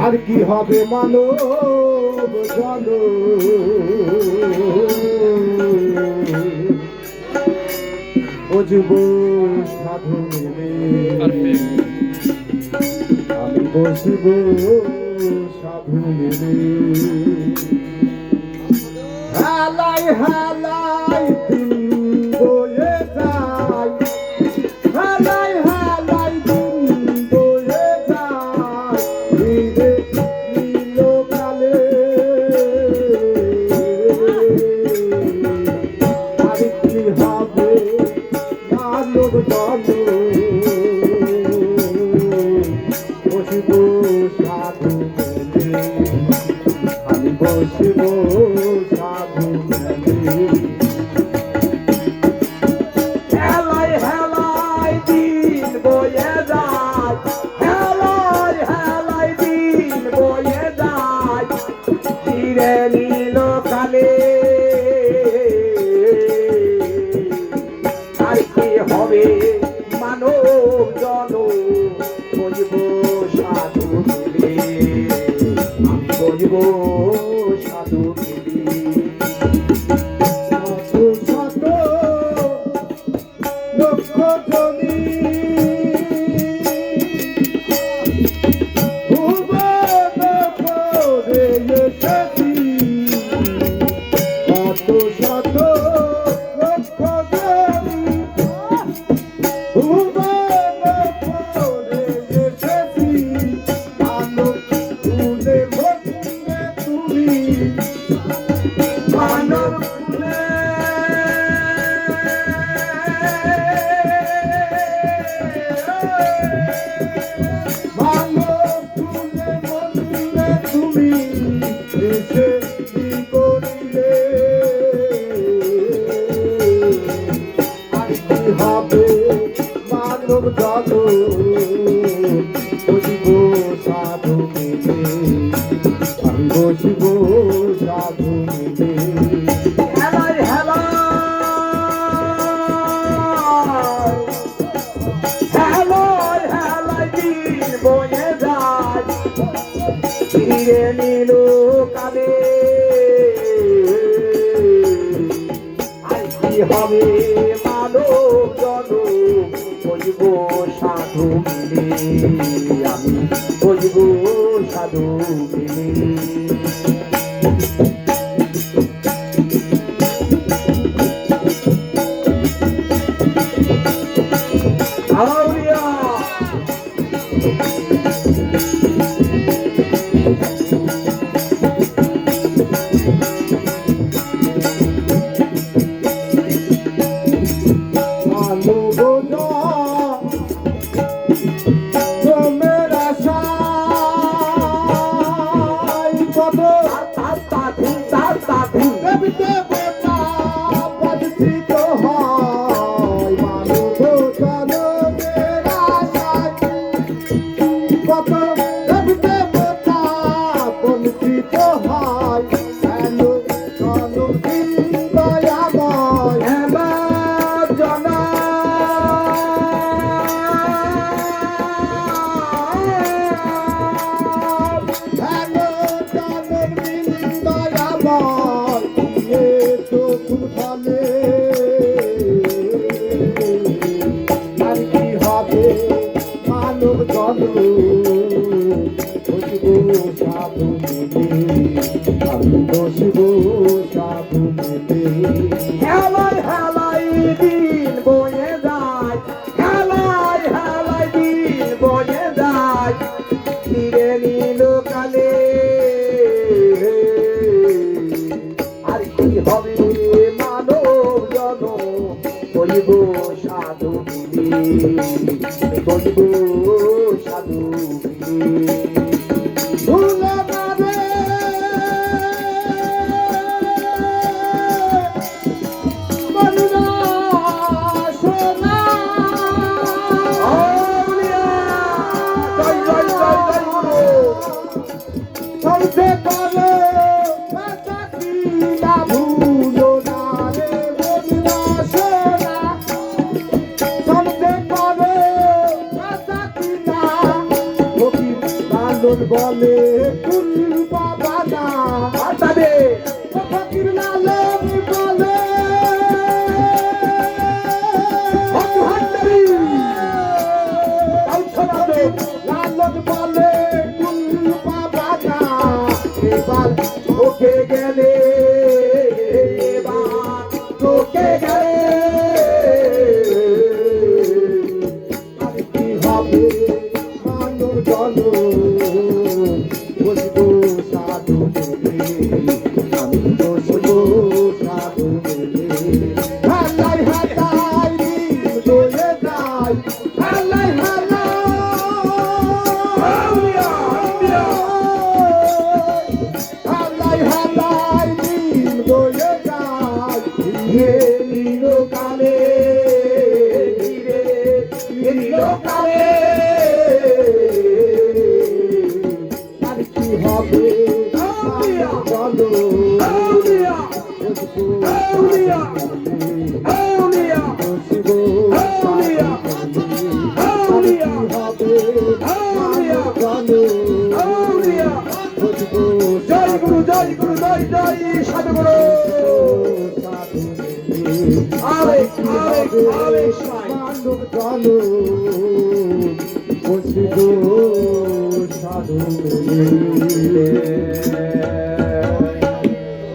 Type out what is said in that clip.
আর কি হবে মানব জন বুঝবো সাধু মেলে আমি বসব সাধু মেলে হালাই হালাই দিন বয়ে যায় হালাই হালাই দিন বয়ে যায় ধীরে নীল কালে আর কি হবে মানব জন বসব সাধু মেলে আমি বসব সাধু মেলে হেলাই হেলাই দিন বয়ে যায় হেলাই হেলাই দিন বয়ে যায় ধীরে নীল কালে আর কি হবে মানব জন বসব সাধু মেলে আমি বসব সাধু মেলে শত লক্ষ জনি ভুবন করে এসেছি কত শত লক্ষ জনি ভুবন করে এসেছি আলোক তুলে বন্ধে তুমি মানব তুমি এসে কি করিলে আর কি হবে মানব জন বসব সাধু মেলে আমি বসব সাধু মেলে হেলাই হেলাই হেলাই হেলাই দিন বয়ে যায় ধীরে নীল কালে আর কি হবে মানব জন বসব সাধু মেলে আমি বসব সাধু মেলে আউলিয়া মানব জন বসব সাধু মেলে আমি বসব সাধু মেলে হেলাই হেলাই দিন বয়ে যায় হেলাই হেলাই দিন বয়ে যায় ধীরে নীল কালে আর কি হবে মানব জন বসব সাধু মেলে বসব সাধু মেলে ভুলে না রে বলুনা সোনা আউলিয়া জয় জয় জয় জয় গুরু চলতে পারে সাথী না ভুলো না রে বলুনা সোনা চলতে পারে সাথী না লালন বলে কুল বাবা না আতাবে ফকির লালন বলে লালন বলে কুল বাবা না এবার ওকে গেলে এবার তোকে গেলে আর কি হবে মানব জন বসবো সাধু মেলে আমি বসবো সাধু মেলে হালাই হালাই দোলে যাই হালাই হালাই হালাই দিন দোলে যাই হে নীলো কালে নীলো কালে আর কি হবে চলো জয় গুরু জয় গুরু জয় জয় সাধু গুরু আরে আরে আরে সাধু